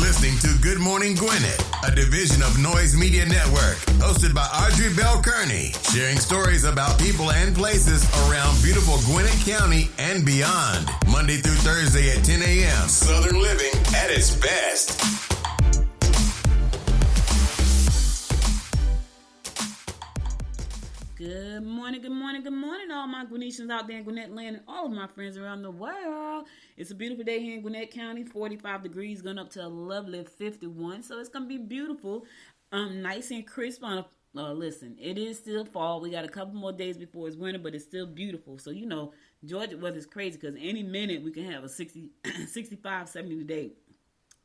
listening to Good Morning Gwinnett, a division of Noise Media Network, hosted by Audrey Bell Kearney, sharing stories about people and places around beautiful Gwinnett County and beyond. Monday through Thursday at 10 a.m. Southern living at its best. Good morning, good morning, good morning, all my Gwinnetians out there in Gwinnett land and all of my friends around the world. It's a beautiful day here in Gwinnett County, 45 degrees, going up to a lovely 51, so it's going to be beautiful, nice and crisp on listen, it is still fall. We got a couple more days before it's winter, but it's still beautiful. So, you know, Georgia weather's crazy because any minute we can have a 60, 65, 70 today.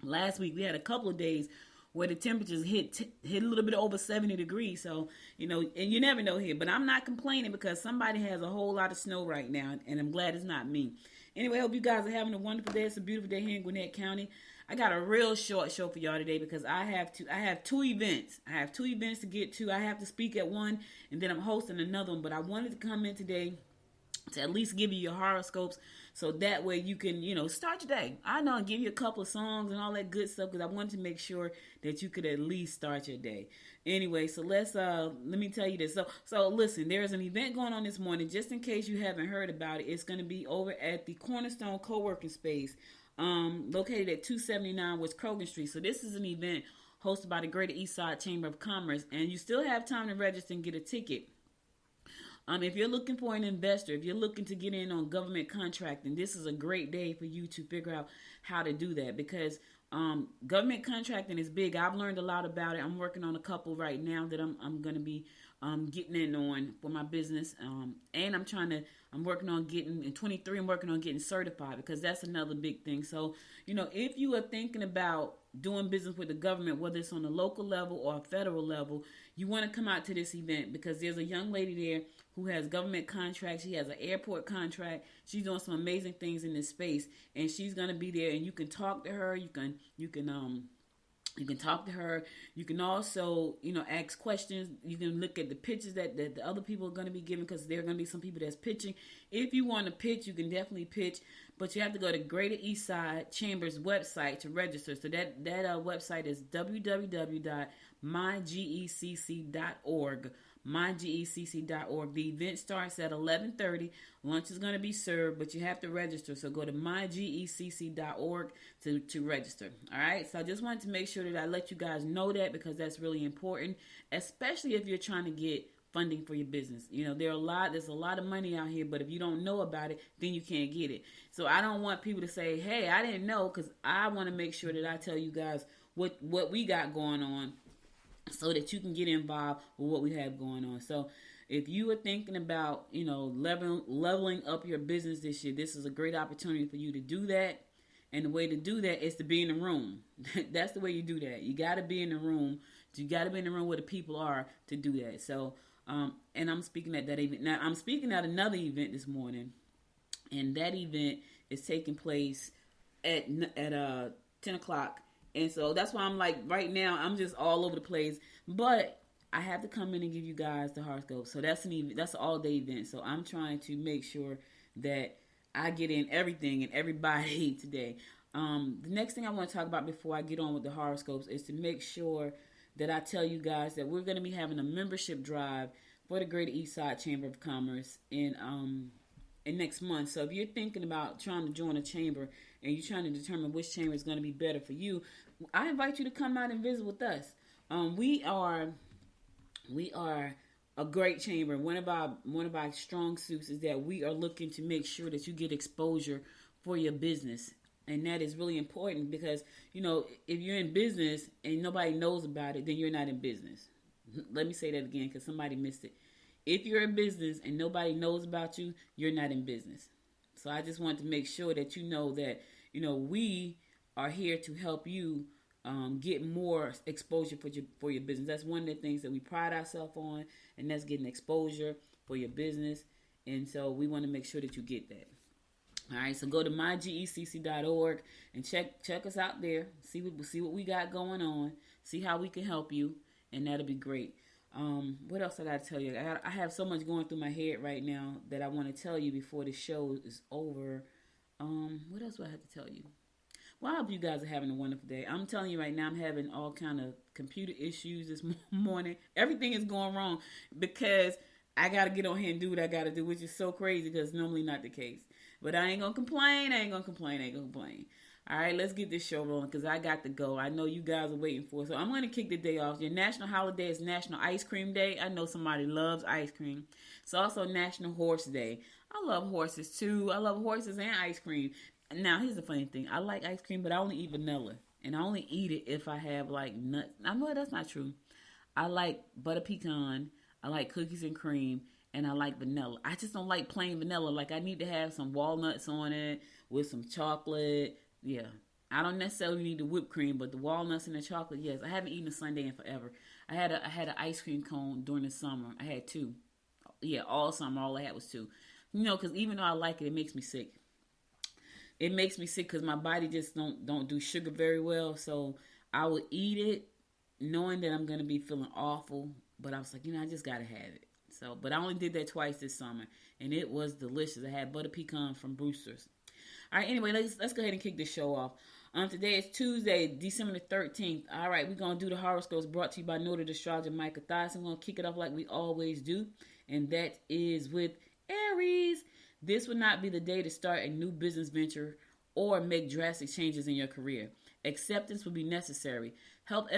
Last week we had a couple of days where the temperatures hit a little bit over 70 degrees. So, you know, and you never know here. But I'm not complaining because somebody has a whole lot of snow right now, and I'm glad it's not me. Anyway, I hope you guys are having a wonderful day. It's a beautiful day here in Gwinnett County. I got a real short show for y'all today because I have two events. I have two events to get to. I have to speak at one, and then I'm hosting another one. But I wanted to come in today to at least give you your horoscopes so that way you can, you know, start your day. I know, give you a couple of songs and all that good stuff because I wanted to make sure that you could at least start your day. Anyway, so let me tell you this. So listen, there's an event going on this morning, just in case you haven't heard about it. It's going to be over at the Cornerstone Co-working Space, located at 279 West Krogan Street. So this is an event hosted by the Greater Eastside Chamber of Commerce, and you still have time to register and get a ticket. If you're looking for an investor, if you're looking to get in on government contracting, this is a great day for you to figure out how to do that because government contracting is big. I've learned a lot about it. I'm working on a couple right now that I'm going to be getting in on for my business. And I'm working on getting, in 23, I'm working on getting certified because that's another big thing. So, you know, if you are thinking about doing business with the government, whether it's on the local level or a federal level, you want to come out to this event because there's a young lady there who has government contracts. She has an airport contract. She's doing some amazing things in this space, and she's going to be there, and you can talk to her. You can talk to her. You can also, you know, ask questions. You can look at the pitches that the other people are going to be giving because there are going to be some people that's pitching. If you want to pitch, you can definitely pitch, but you have to go to Greater Eastside Chamber's website to register. So that website is www.mygecc.org. mygecc.org. The event starts at 11:30. Lunch is going to be served, but you have to register. So go to mygecc.org to register. All right. So I just wanted to make sure that I let you guys know that because that's really important, especially if you're trying to get funding for your business. You know, there's a lot of money out here, but if you don't know about it, then you can't get it. So I don't want people to say, "Hey, I didn't know," because I want to make sure that I tell you guys what we got going on, so that you can get involved with what we have going on. So if you are thinking about, you know, leveling up your business this year, this is a great opportunity for you to do that. And the way to do that is to be in the room. That's the way you do that. You got to be in the room. You got to be in the room where the people are to do that. So, and I'm speaking at that event. Now, I'm speaking at another event this morning. And that event is taking place at 10 o'clock. And so that's why I'm like, right now, I'm just all over the place. But I have to come in and give you guys the horoscope. So that's that's an all-day event. So I'm trying to make sure that I get in everything and everybody today. The next thing I want to talk about before I get on with the horoscopes is to make sure that I tell you guys that we're going to be having a membership drive for the Greater Eastside Chamber of Commerce in next month. So if you're thinking about trying to join a chamber and you're trying to determine which chamber is going to be better for you, I invite you to come out and visit with us. We are a great chamber. One of our strong suits is that we are looking to make sure that you get exposure for your business. And that is really important because, you know, if you're in business and nobody knows about it, then you're not in business. Let me say that again because somebody missed it. If you're in business and nobody knows about you, you're not in business. So I just want to make sure that you know that, you know, we are here to help you get more exposure for your business. That's one of the things that we pride ourselves on, and that's getting exposure for your business. And so we want to make sure that you get that. All right, so go to mygecc.org and check us out there. See what we got going on. See how we can help you, and that'll be great. What else I got to tell you? I have so much going through my head right now that I want to tell you before the show is over. What else do I have to tell you? Well, I hope you guys are having a wonderful day. I'm telling you right now, I'm having all kind of computer issues this morning. Everything is going wrong because I got to get on here and do what I got to do, which is so crazy because it's normally not the case. But I ain't going to complain. All right, let's get this show rolling because I got to go. I know you guys are waiting for it. So I'm going to kick the day off. Your national holiday is National Ice Cream Day. I know somebody loves ice cream. It's also National Horse Day. I love horses too. I love horses and ice cream. Now, here's the funny thing. I like ice cream, but I only eat vanilla. And I only eat it if I have like nuts. I know that's not true. I like butter pecan. I like cookies and cream. And I like vanilla. I just don't like plain vanilla. Like I need to have some walnuts on it with some chocolate. Yeah, I don't necessarily need the whipped cream, but the walnuts and the chocolate, yes. I haven't eaten a sundae in forever. I had an ice cream cone during the summer. I had 2. Yeah, all summer, all I had was 2. Because even though I like it, it makes me sick. It makes me sick because my body just don't do sugar very well. So I would eat it knowing that I'm going to be feeling awful. But I was like, I just got to have it. So, but I only did that twice this summer. And it was delicious. I had butter pecan from Brewster's. All right, anyway, let's go ahead and kick this show off. Today is Tuesday, December the 13th. All right, we're going to do the horoscopes brought to you by Noted Astrologer Micah Thias. I'm going to kick it off like we always do, and that is with Aries. This would not be the day to start a new business venture or make drastic changes in your career. Acceptance would be necessary. Help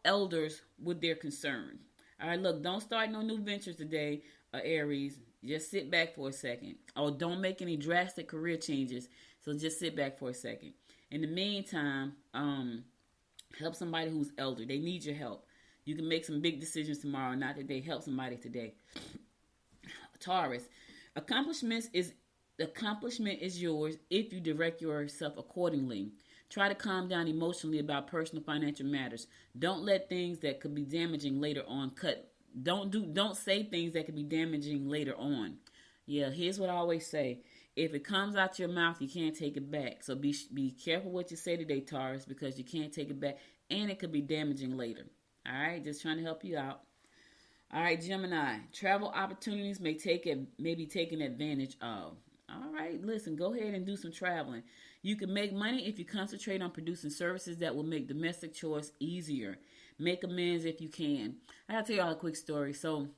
elders with their concerns. All right, look, don't start no new ventures today, Aries. Just sit back for a second. Or don't make any drastic career changes. So just sit back for a second. In the meantime, help somebody who's elder. They need your help. You can make some big decisions tomorrow, not today. Help somebody today. Taurus, accomplishment is yours if you direct yourself accordingly. Try to calm down emotionally about personal financial matters. Don't let things that could be damaging later on Don't say things that could be damaging later on. Yeah, here's what I always say. If it comes out your mouth, you can't take it back. So be careful what you say today, Taurus, because you can't take it back, and it could be damaging later. All right, just trying to help you out. All right, Gemini, travel opportunities may be taken advantage of. All right, listen, go ahead and do some traveling. You can make money if you concentrate on producing services that will make domestic chores easier. Make amends if you can. I gotta tell y'all a quick story. So,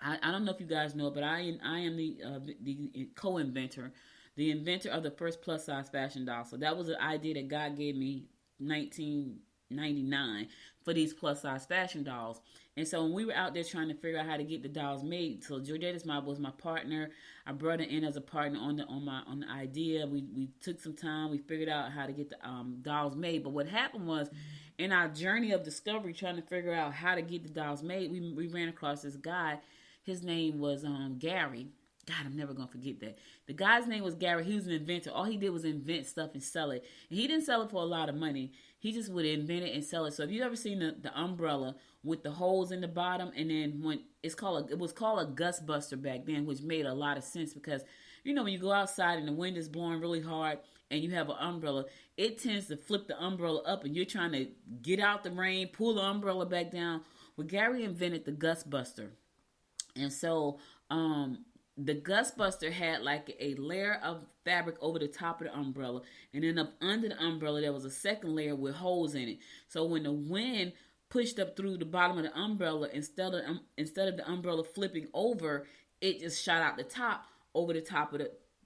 I don't know if you guys know, but I am the co-inventor, the inventor of the first plus size fashion doll. So that was an idea that God gave me 1999 for these plus size fashion dolls. And so when we were out there trying to figure out how to get the dolls made, so Georgetta's Mob was my partner. I brought her in as a partner on the idea. We took some time. We figured out how to get the dolls made. But what happened was, in our journey of discovery, trying to figure out how to get the dolls made, we ran across this guy. His name was Gary. God, I'm never going to forget that. The guy's name was Gary. He was an inventor. All he did was invent stuff and sell it. And he didn't sell it for a lot of money. He just would invent it and sell it. So if you've ever seen the umbrella with the holes in the bottom, and then it was called a gust buster back then, which made a lot of sense because, when you go outside and the wind is blowing really hard and you have an umbrella, it tends to flip the umbrella up and you're trying to get out the rain, pull the umbrella back down. Well, Gary invented the gust buster. And so, the gust buster had like a layer of fabric over the top of the umbrella, and then up under the umbrella there was a second layer with holes in it. So when the wind pushed up through the bottom of the umbrella, instead of the umbrella flipping over, it just shot out the top over the top of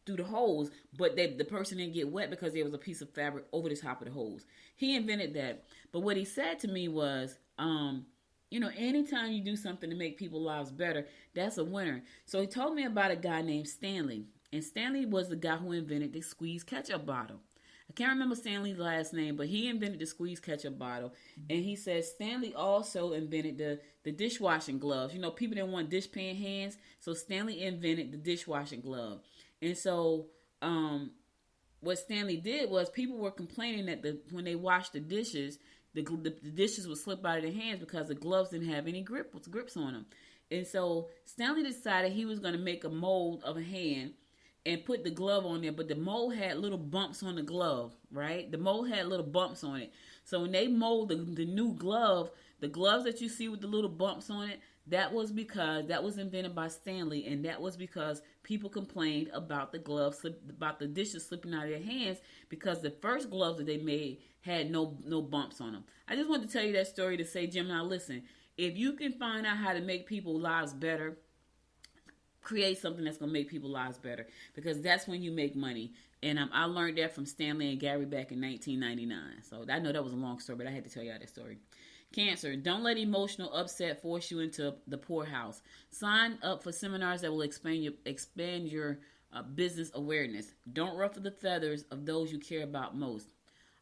through the holes. But the person didn't get wet because there was a piece of fabric over the top of the holes. He invented that. But what he said to me was, anytime you do something to make people's lives better, that's a winner. So he told me about a guy named Stanley. And Stanley was the guy who invented the squeeze ketchup bottle. I can't remember Stanley's last name, but he invented the squeeze ketchup bottle. And he said Stanley also invented the dishwashing gloves. People didn't want dishpan hands, so Stanley invented the dishwashing glove. And so what Stanley did was people were complaining that when they washed the dishes, the dishes would slip out of their hands because the gloves didn't have any grips on them. And so Stanley decided he was going to make a mold of a hand and put the glove on there, but the mold had little bumps on the glove, right? The mold had little bumps on it. So when they mold the new glove, the gloves that you see with the little bumps on it, That was because that was invented by Stanley, and that was because people complained about the gloves, about the dishes slipping out of their hands, because the first gloves that they made had no bumps on them. I just wanted to tell you that story to say, Gemini, listen, if you can find out how to make people's lives better, create something that's going to make people's lives better, because that's when you make money. And I learned that from Stanley and Gary back in 1999. So I know that was a long story, but I had to tell y'all that story. Cancer, don't let emotional upset force you into the poorhouse. Sign up for seminars that will expand your business awareness. Don't ruffle the feathers of those you care about most.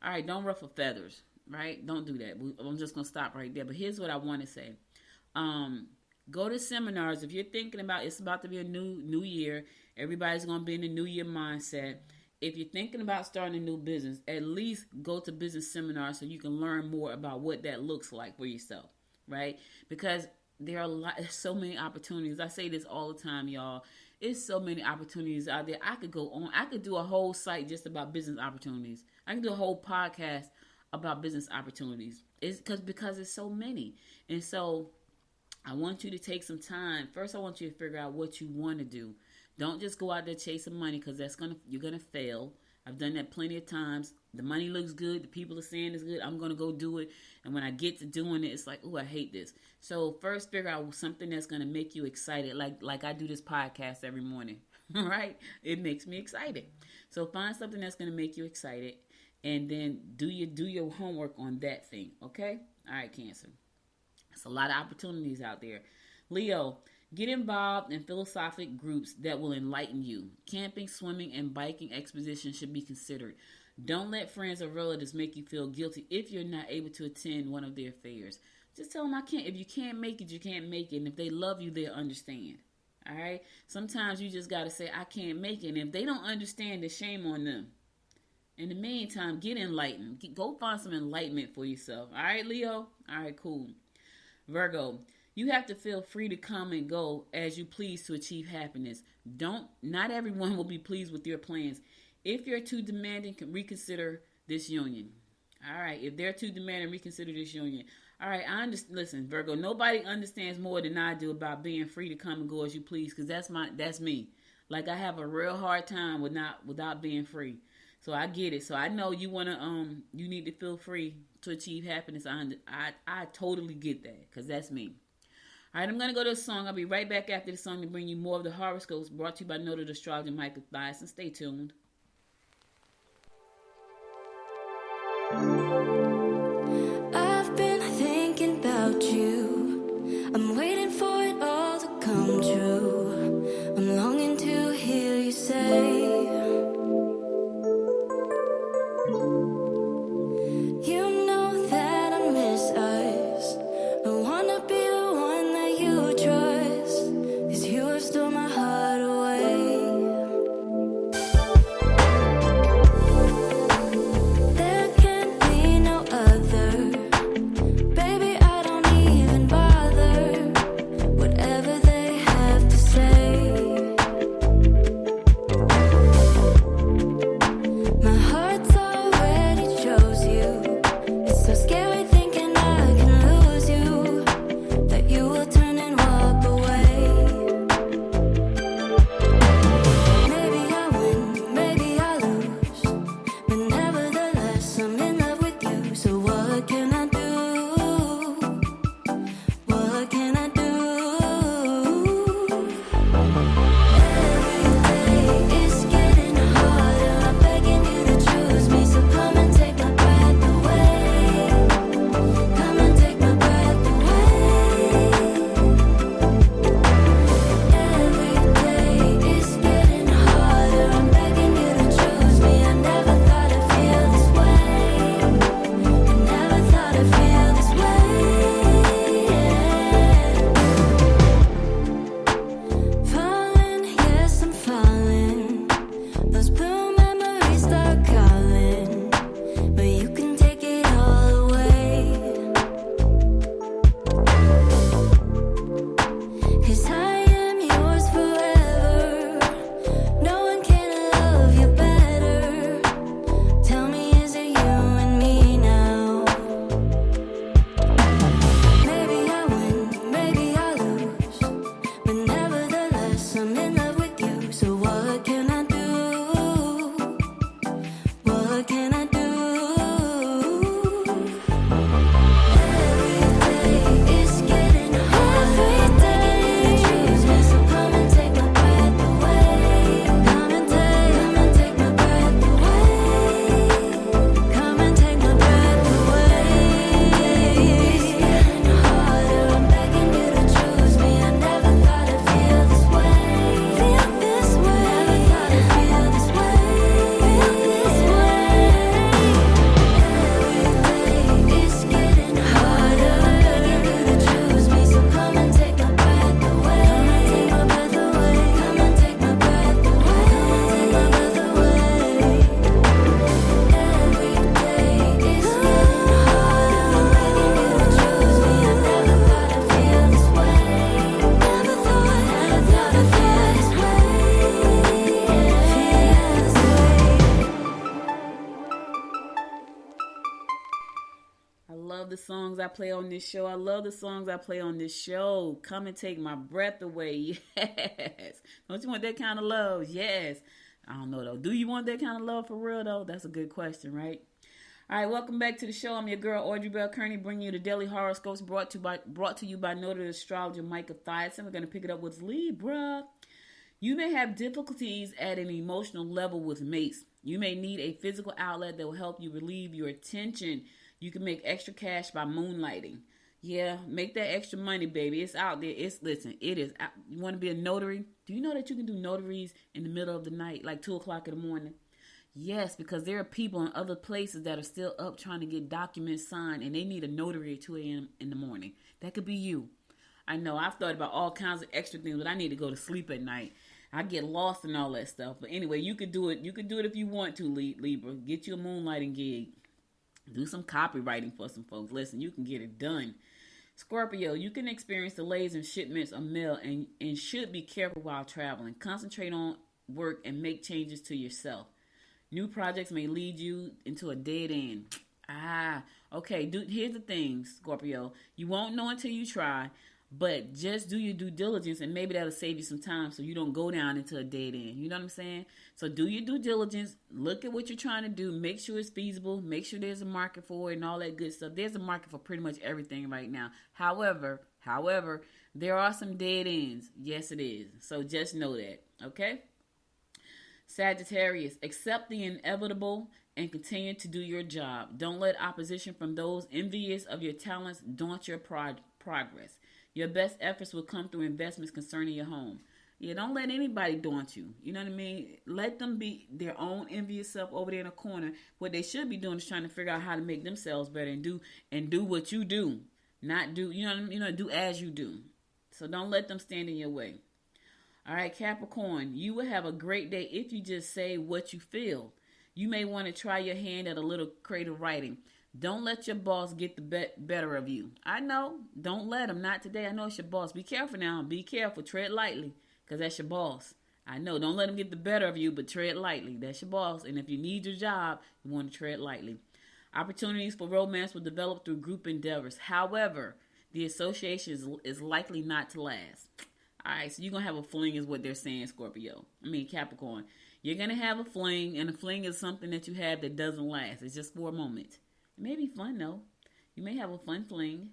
All right, don't ruffle feathers, right? Don't do that. I'm just going to stop right there. But here's what I want to say. Go to seminars. If you're thinking about, it's about to be a new year, everybody's going to be in the new year mindset. If you're thinking about starting a new business, at least go to business seminars so you can learn more about what that looks like for yourself, right? Because there are so many opportunities. I say this all the time, y'all. It's so many opportunities out there. I could go on. I could do a whole site just about business opportunities. I can do a whole podcast about business opportunities. It's because it's so many. And so I want you to take some time. First, I want you to figure out what you want to do. Don't just go out there chasing money, because you're gonna fail. I've done that plenty of times. The money looks good. The people are saying it's good. I'm gonna go do it. And when I get to doing it, it's like, oh, I hate this. So first, figure out something that's gonna make you excited. Like I do this podcast every morning, right? It makes me excited. So find something that's gonna make you excited, and then do your homework on that thing. Okay? All right, Cancer. There's a lot of opportunities out there. Leo, get involved in philosophic groups that will enlighten you. Camping, swimming, and biking expeditions should be considered. Don't let friends or relatives make you feel guilty if you're not able to attend one of their fairs. Just tell them, I can't. If you can't make it, you can't make it. And if they love you, they'll understand. All right? Sometimes you just got to say, I can't make it. And if they don't understand, it's shame on them. In the meantime, get enlightened. Go find some enlightenment for yourself. All right, Leo? All right, cool. Virgo, you have to feel free to come and go as you please to achieve happiness. Not everyone will be pleased with your plans. If you're too demanding, reconsider this union. All right. If they're too demanding, reconsider this union. All right. Listen, Virgo, nobody understands more than I do about being free to come and go as you please, because that's me. Like, I have a real hard time without being free. So I get it. So I know you you need to feel free to achieve happiness. I totally get that, because that's me. All right, I'm going to go to a song. I'll be right back after the song to bring you more of the horoscopes brought to you by Noted Astrologer Michael Thyssen. Stay tuned. I've been thinking about you. I'm waiting for it all to come true. I'm longing to hear you say, you know that I miss us. I wanna be the one that you trust, 'cause you have stole my heart away. There can't be no other. Baby, I don't even bother whatever they have to say. My heart's already love the songs I play on this show. I love the songs I play on this show. Come and take my breath away. Yes. Don't you want that kind of love? Yes. I don't know, though. Do you want that kind of love for real, though? That's a good question, right? All right, welcome back to the show. I'm your girl, Audrey Bell Kearney, bringing you the daily horoscopes brought to you by noted astrologer Micah Thiason. We're going to pick it up with Libra. You may have difficulties at an emotional level with mates. You may need a physical outlet that will help you relieve your tension. You can make extra cash by moonlighting. Yeah, make that extra money, baby. It's out there. It is out. You want to be a notary? Do you know that you can do notaries in the middle of the night, like 2 o'clock in the morning? Yes, because there are people in other places that are still up trying to get documents signed, and they need a notary at 2 a.m. in the morning. That could be you. I know, I've thought about all kinds of extra things, but I need to go to sleep at night. I get lost in all that stuff. But anyway, you could do it. You could do it if you want to, Libra. Get you a moonlighting gig. Do some copywriting for some folks. Listen, you can get it done. Scorpio, you can experience delays in shipments of mail and should be careful while traveling. Concentrate on work and make changes to yourself. New projects may lead you into a dead end. Okay. Here's the thing, Scorpio. You won't know until you try, but just do your due diligence, and maybe that'll save you some time so you don't go down into a dead end. You know what I'm saying? So do your due diligence. Look at what you're trying to do. Make sure it's feasible. Make sure there's a market for it and all that good stuff. There's a market for pretty much everything right now. However, there are some dead ends. Yes, it is. So just know that. Okay? Sagittarius, accept the inevitable and continue to do your job. Don't let opposition from those envious of your talents daunt your progress. Your best efforts will come through investments concerning your home. Yeah, don't let anybody daunt you. You know what I mean? Let them be their own envious self over there in a corner. What they should be doing is trying to figure out how to make themselves better and do what you do. Not do, do as you do. So don't let them stand in your way. All right, Capricorn, you will have a great day if you just say what you feel. You may want to try your hand at a little creative writing. Don't let your boss get the better of you. I know. Don't let him. Not today. I know it's your boss. Be careful now. Be careful. Tread lightly, because that's your boss. I know. Don't let him get the better of you, but tread lightly. That's your boss. And if you need your job, you want to tread lightly. Opportunities for romance will develop through group endeavors. However, the association is likely not to last. All right, so you're going to have a fling is what they're saying, Capricorn. You're going to have a fling, and a fling is something that you have that doesn't last. It's just for a moment. It may be fun, though. You may have a fun fling.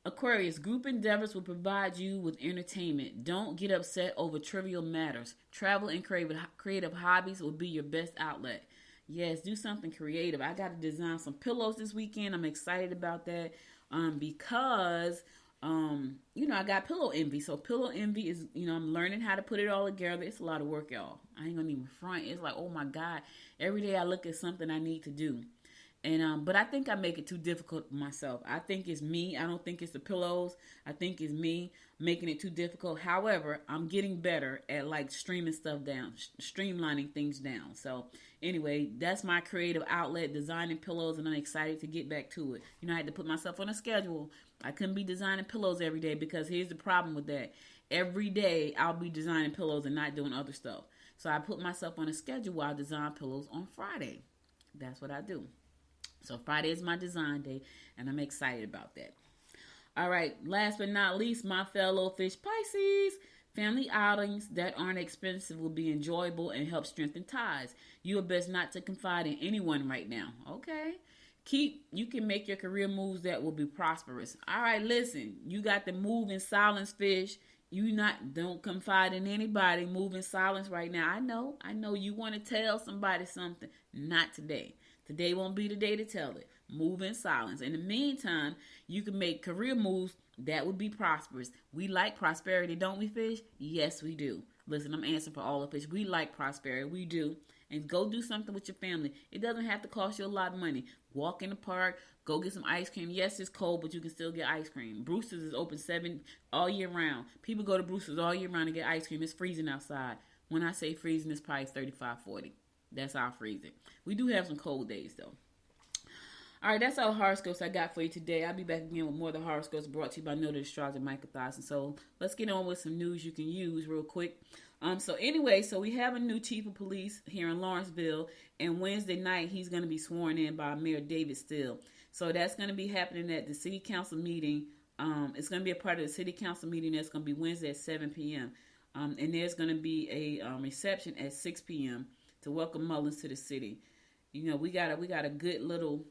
Aquarius, group endeavors will provide you with entertainment. Don't get upset over trivial matters. Travel and creative hobbies will be your best outlet. Yes, do something creative. I got to design some pillows this weekend. I'm excited about that because... I got pillow envy. So pillow envy is, I'm learning how to put it all together. It's a lot of work, y'all. I ain't gonna even front. It's like, oh my God, every day I look at something I need to do. And, but I think I make it too difficult for myself. I think it's me. I don't think it's the pillows. I think it's me making it too difficult. However, I'm getting better at streamlining things down. So anyway, that's my creative outlet, designing pillows, and I'm excited to get back to it. I had to put myself on a schedule. I couldn't be designing pillows every day because here's the problem with that. Every day I'll be designing pillows and not doing other stuff. So I put myself on a schedule where I design pillows on Friday. That's what I do. So Friday is my design day, and I'm excited about that. All right, last but not least, my fellow fish Pisces. Family outings that aren't expensive will be enjoyable and help strengthen ties. You are best not to confide in anyone right now, okay? You can make your career moves that will be prosperous. All right, listen, you got to move in silence, fish. Don't confide in anybody. Move in silence right now. I know you want to tell somebody something. Not today. Today won't be the day to tell it. Move in silence. In the meantime, you can make career moves that would be prosperous. We like prosperity, don't we, fish? Yes, we do. Listen, I'm answering for all the fish. We like prosperity. We do. And go do something with your family. It doesn't have to cost you a lot of money. Walk in the park. Go get some ice cream. Yes, it's cold, but you can still get ice cream. Brewster's is open 7 all year round. People go to Brewster's all year round to get ice cream. It's freezing outside. When I say freezing, it's probably 35, 40. That's our freezing. We do have some cold days, though. All right, that's all the horoscopes I got for you today. I'll be back again with more of the horoscopes brought to you by noted astrologer Micah Thiason. So let's get on with some news you can use real quick. So we have a new chief of police here in Lawrenceville, and Wednesday night he's going to be sworn in by Mayor David Steele. So that's going to be happening at the city council meeting. It's going to be a part of the city council meeting that's going to be Wednesday at 7 p.m. And there's going to be a reception at 6 p.m. to welcome Mullins to the city. You know, we got a good little,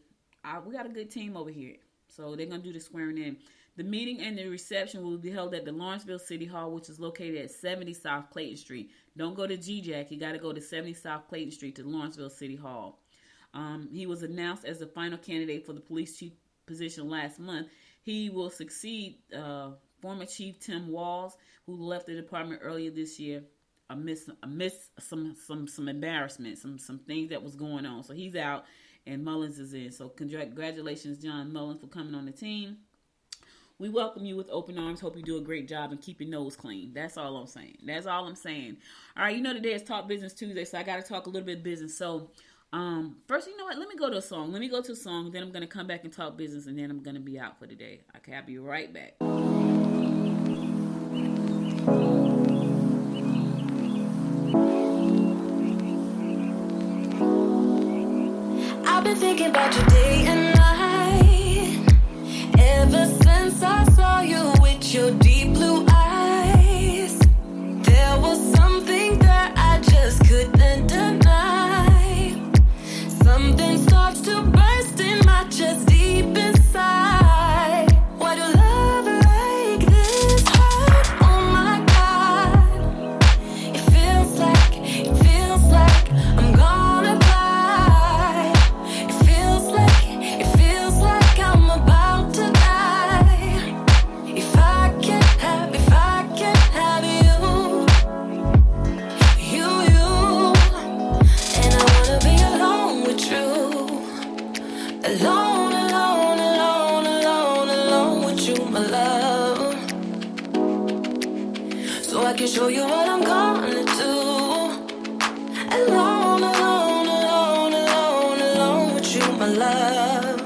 we got a good team over here. So they're going to do the swearing in. The meeting and the reception will be held at the Lawrenceville City Hall, which is located at 70 South Clayton Street. Don't go to GJAC. You got to go to 70 South Clayton Street to Lawrenceville City Hall. He was announced as the final candidate for the police chief position last month. He will succeed former Chief Tim Walls, who left the department earlier this year amidst some embarrassment, some things that was going on. So he's out, and Mullins is in. So congratulations, John Mullins, for coming on the team. We welcome you with open arms. Hope you do a great job and keep your nose clean. That's all I'm saying. All right, you know today is Talk Business Tuesday, so I got to talk a little bit of business. So first, you know what? Let me go to a song. Then I'm going to come back and talk business, and then I'm going to be out for the day. Okay, I'll be right back. I've been thinking about you day and night, ever since I saw you with your deep blue eyes. There was something that I just couldn't deny. Something starts to burst in my chest deep inside. Why do love like this hurt? Oh my God. It feels like I'm gonna cry. It feels like I'm about to die. If I can't have you, and I wanna be alone with you. Alone with you, my love. So I can show you what I'm gonna do. Alone with you, my love.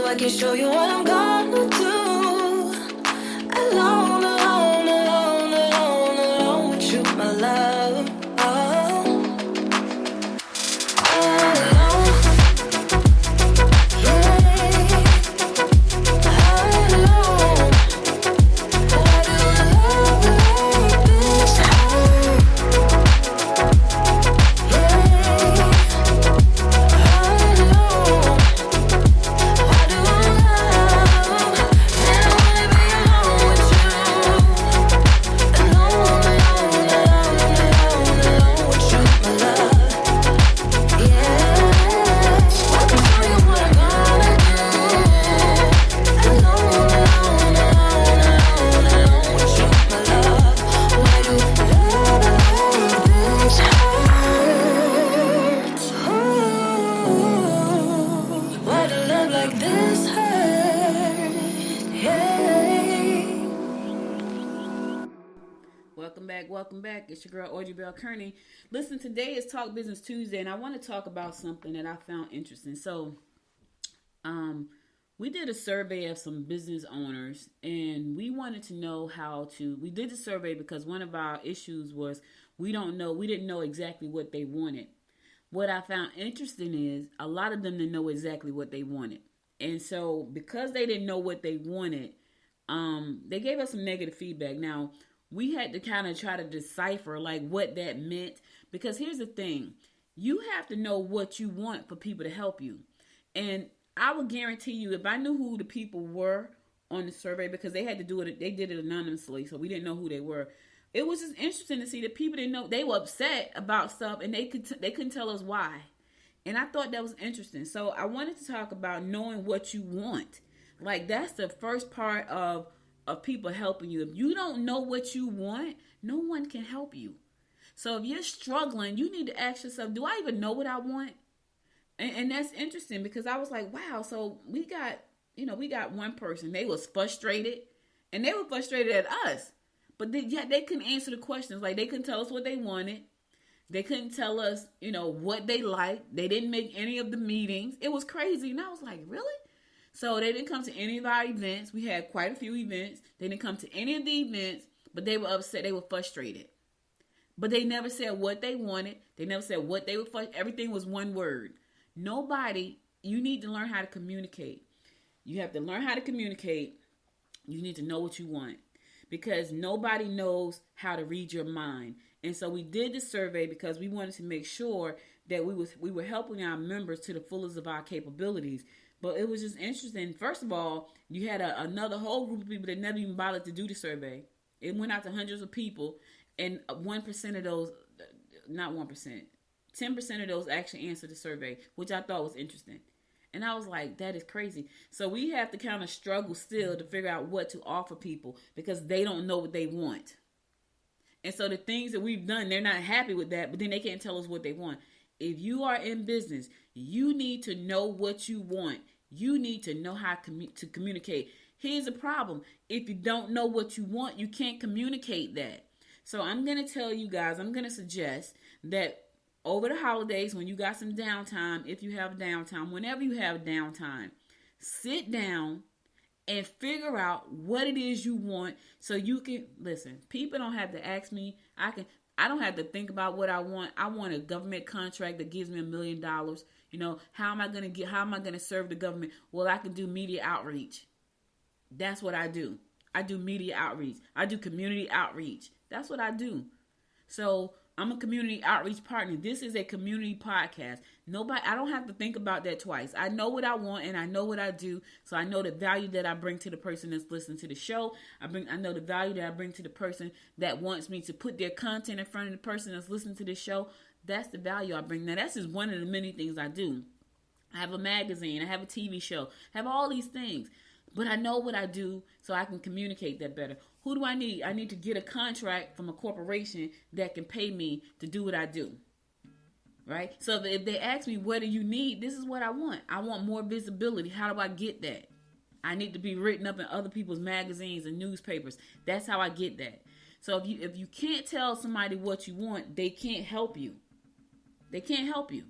I can show you what I'm gonna do. Alone with you, my love. Welcome back. It's your girl, Audrey Bell Kearney. Listen, today is Talk Business Tuesday, and I want to talk about something that I found interesting. So, we did a survey of some business owners, and we wanted to know we did the survey because one of our issues was we didn't know exactly what they wanted. what I found interesting is a lot of them didn't know exactly what they wanted. And so because they didn't know what they wanted, they gave us some negative feedback. Now, we had to kind of try to decipher like what that meant, because here's the thing. You have to know what you want for people to help you. And I would guarantee you, if I knew who the people were on the survey, because they had to do it, they did it anonymously, so we didn't know who they were. It was just interesting to see that people didn't know. They were upset about stuff, and they couldn't tell us why. And I thought that was interesting. So I wanted to talk about knowing what you want. Like, that's the first part of people helping you. If you don't know what you want, no one can help you. So if you're struggling, you need to ask yourself, do I even know what I want? And that's interesting, because I was like, wow, so we got one person. They was frustrated, and they were frustrated at us. But they couldn't answer the questions. Like, they couldn't tell us what they wanted. They couldn't tell us, what they liked. They didn't make any of the meetings. It was crazy. And I was like, really? So they didn't come to any of our events. We had quite a few events. They didn't come to any of the events, but they were upset. They were frustrated. But they never said what they wanted. They never said what they were frustrated. Everything was one word. You need to learn how to communicate. You have to learn how to communicate. You need to know what you want, because nobody knows how to read your mind. And so we did the survey because we wanted to make sure that we were helping our members to the fullest of our capabilities. But it was just interesting. First of all, you had another whole group of people that never even bothered to do the survey. It went out to hundreds of people, and 1% of those, not 1%, 10% of those actually answered the survey, which I thought was interesting. And I was like, that is crazy. So we have to kind of struggle still to figure out what to offer people, because they don't know what they want. And so the things that we've done, they're not happy with that, but then they can't tell us what they want. If you are in business, you need to know what you want. You need to know how to communicate. Here's the problem. If you don't know what you want, you can't communicate that. So I'm going to tell you guys, I'm going to suggest that over the holidays, when you got some downtime, if you have downtime, whenever you have downtime, sit down and figure out what it is you want, so you can listen. People don't have to ask me. I don't have to think about what I want. I want a government contract that gives me $1 million. How am I going to serve the government? Well, I can do media outreach. That's what I do. I do media outreach. I do community outreach. That's what I do. So I'm a community outreach partner. This is a community podcast. I don't have to think about that twice. I know what I want, and I know what I do. So I know the value that I bring to the person that's listening to the show. I know the value that I bring to the person that wants me to put their content in front of the person that's listening to the show. That's the value I bring. Now, that's just one of the many things I do. I have a magazine. I have a TV show. I have all these things. But I know what I do, so I can communicate that better. Who do I need? I need to get a contract from a corporation that can pay me to do what I do. Right? So if they ask me, what do you need? This is what I want. I want more visibility. How do I get that? I need to be written up in other people's magazines and newspapers. That's how I get that. So if you can't tell somebody what you want, they can't help you. They can't help you.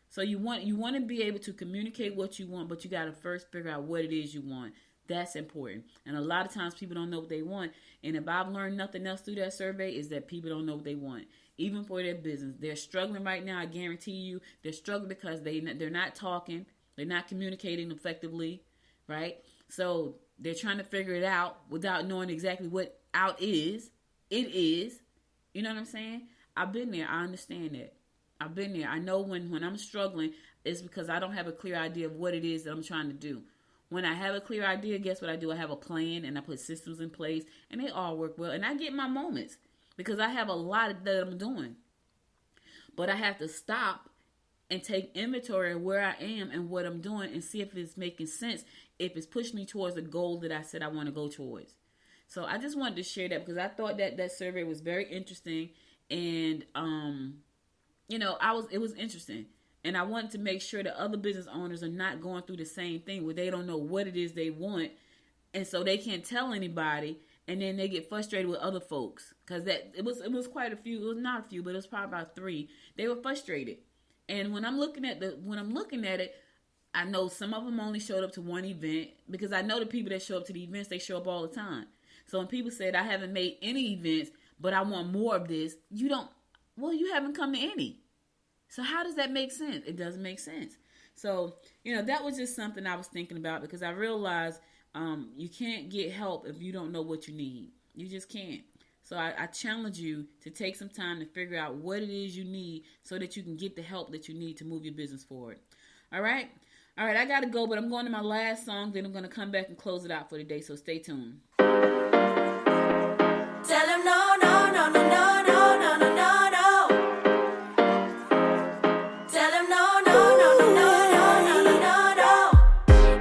So you want to be able to communicate what you want, but you got to first figure out what it is you want. That's important. And a lot of times people don't know what they want. And if I've learned nothing else through that survey, is that people don't know what they want, even for their business. They're struggling right now. I guarantee you, they're struggling because they're not talking. They're not communicating effectively, right? So they're trying to figure it out without knowing exactly what out is. It is. You know what I'm saying? I've been there. I understand that. I've been there. I know when I'm struggling, it's because I don't have a clear idea of what it is that I'm trying to do. When I have a clear idea, guess what I do? I have a plan, and I put systems in place, and they all work well. And I get my moments because I have a lot that I'm doing. But I have to stop and take inventory of where I am and what I'm doing, and see if it's making sense, if it's pushing me towards a goal that I said I want to go towards. So I just wanted to share that because I thought that survey was very interesting, and it was interesting. And I wanted to make sure that other business owners are not going through the same thing where they don't know what it is they want, and so they can't tell anybody, and then they get frustrated with other folks. Because it was quite a few. It was not a few, but it was probably about 3. They were frustrated. And when I'm looking at it, I know some of them only showed up to one event, because I know the people that show up to the events, they show up all the time. So when people said, I haven't made any events, but I want more of this, you haven't come to any. So how does that make sense? It doesn't make sense. So, that was just something I was thinking about, because I realized you can't get help if you don't know what you need. You just can't. So I challenge you to take some time to figure out what it is you need so that you can get the help that you need to move your business forward. All right? All right, I got to go, but I'm going to my last song. Then I'm going to come back and close it out for the day. So stay tuned. Tell him no, no, no, no, no, no, no, no, no, no. Tell him no, no, no, no, no, no, no, no, no.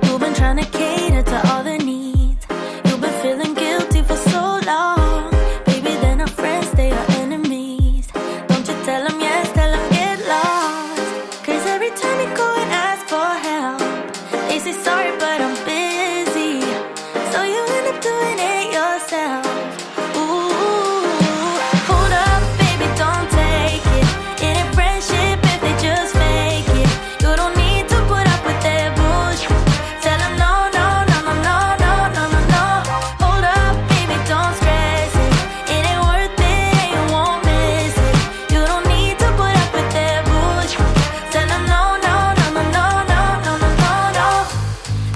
You've been trying to cater to all the needs. You've been feeling guilty for so long. Baby, they're not friends, they are enemies. Don't you tell them yes, tell them get lost. 'Cause every time you go and ask for help, they say sorry, but I'm busy. So you end up doing it yourself. Hold up, baby, don't take it. It ain't friendship if they just fake it. You don't need to put up with their bullshit. Tell them no, no, no, no, no, no, no, no, no. Hold up, baby, don't stress it. It ain't worth it and you won't miss it. You don't need to put up with their bullshit. Tell them no, no, no, no, no, no, no, no, no, no.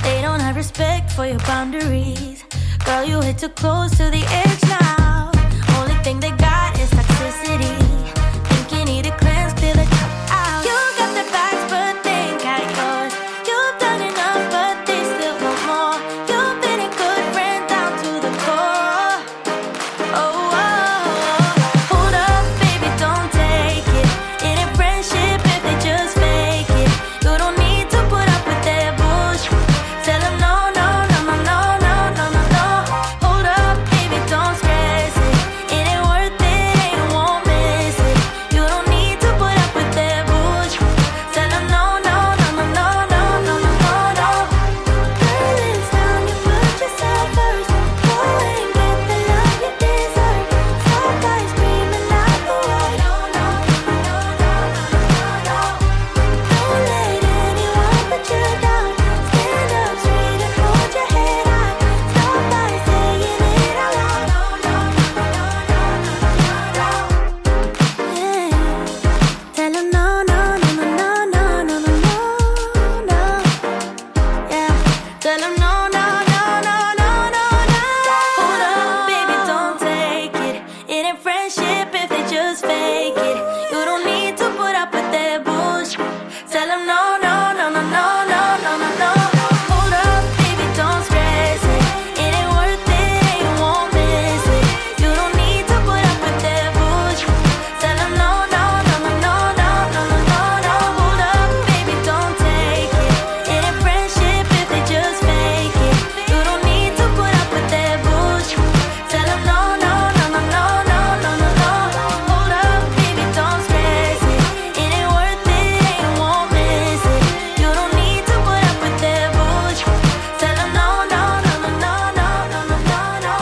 They don't have respect for your boundaries. Girl, you hit too close to the edge now. Only thing they got is toxicity. Think you need a cleanse, clear the top out. You got their backs, but they ain't got yours. You've done enough, but they still want more. You've been a good friend down to the core. Oh, hold up, baby, don't take it. It ain't friendship if they just fake it. You don't need to put up with their bullshit. Tell them no, no, no, no, no, no, no, no, no. Hold up, baby, don't stress it. It ain't worth it and you won't miss it. You don't need to put up with their bullshit. Tell them no, no, no, no, no, no, no, no, no, no. Girl, it's time you put yourself first. Go and get the love you deserve. Stop by screaming out the word. No, no, no, no, no, no, no. Don't let anyone put you down. Stand up straight and hold your head high. Stop by saying it out loud. No, no, no, no, no, no, no, no. Yeah. Tell 'em no, no, no, no, no, no, no, no, no. Yeah. Tell 'em no, no, no, no, no, no, no. Hold up, baby, don't take it. It ain't friendship if they just fake it. You don't need to put up with their bullshit. Tell 'em no, no, no, no, no, no, no, no, no. Hold up, baby, don't stress it. It ain't worth it and you won't miss it. You don't need to put up with their bullshit. Tell 'em no, no, no, no, no, no, no, no, no, no. Hold up, baby, don't take it. It ain't friendship if they just fake it. You don't need to put up with their bullshit. Tell 'em no, no, no, no, no, no, no, no, no. Hold up, baby, don't stress it. It ain't worth it and you won't miss it. You don't need to put up with their bullshit. Tell 'em no, no, no, no, no, no, no, no, no, no.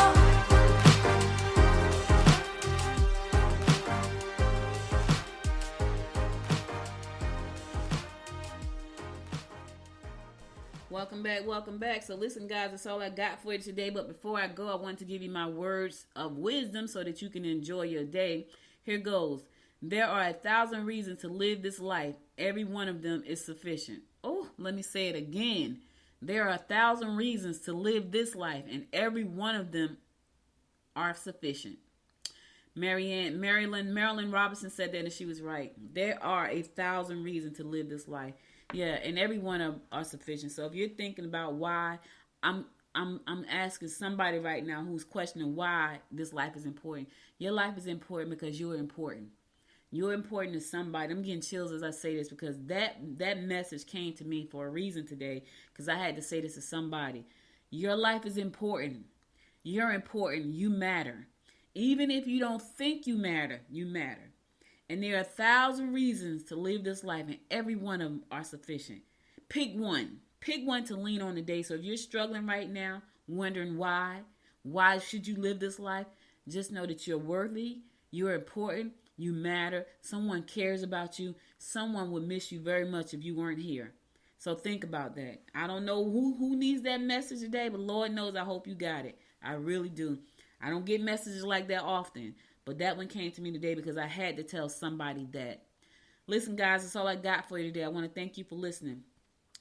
Welcome back. So listen, guys, that's all I got for you today. But before I go, I want to give you my words of wisdom so that you can enjoy your day. Here goes. There are 1,000 reasons to live this life. Every one of them is sufficient. Oh, let me say it again. There are 1,000 reasons to live this life, and every one of them are sufficient. Marilyn Robinson said that, and she was right. There are 1,000 reasons to live this life. Yeah, and every one of them are sufficient. So if you're thinking about why, I'm asking somebody right now who's questioning why this life is important. Your life is important because you're important. You're important to somebody. I'm getting chills as I say this because that message came to me for a reason today, because I had to say this to somebody. Your life is important. You're important. You matter. Even if you don't think you matter, you matter. And there are 1,000 reasons to live this life, and every one of them are sufficient. Pick one. Pick one to lean on today. So if you're struggling right now, wondering why should you live this life, just know that you're worthy, you're important, you matter, someone cares about you, someone would miss you very much if you weren't here. So think about that. I don't know who needs that message today, but Lord knows I hope you got it. I really do. I don't get messages like that often. But that one came to me today because I had to tell somebody that. Listen, guys, that's all I got for you today. I want to thank you for listening.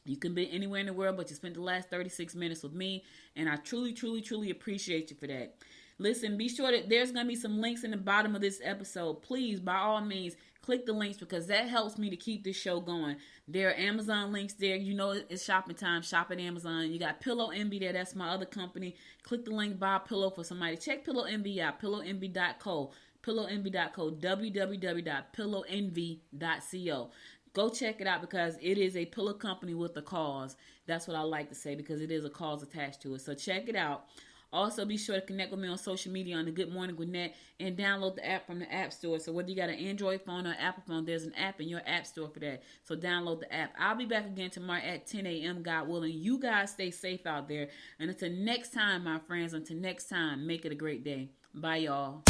You can be anywhere in the world, but you spent the last 36 minutes with me, and I truly, truly, truly appreciate you for that. Listen, be sure that there's going to be some links in the bottom of this episode. Please, by all means, click the links because that helps me to keep this show going. There are Amazon links there. You know it's shopping time. Shop at Amazon. You got Pillow Envy there. That's my other company. Click the link, buy a pillow for somebody. Check Pillow Envy out. PillowEnvy.co. PillowEnvy.co. www.pillowenvy.co. Go check it out because it is a pillow company with a cause. That's what I like to say because it is a cause attached to it. So check it out. Also, be sure to connect with me on social media on the Good Morning Gwinnett and download the app from the App Store. So whether you got an Android phone or Apple phone, there's an app in your App Store for that. So download the app. I'll be back again tomorrow at 10 a.m., God willing. You guys stay safe out there. And until next time, my friends, until next time, make it a great day. Bye, y'all.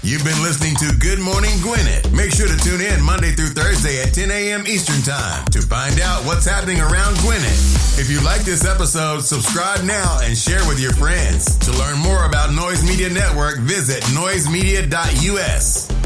You've been listening to Good Morning Gwinnett. Make sure to tune in Monday through Thursday at 10 a.m. Eastern Time to find out what's happening around Gwinnett. If you like this episode, subscribe now and share with your friends. To learn more about Noise Media Network, visit noisemedia.us.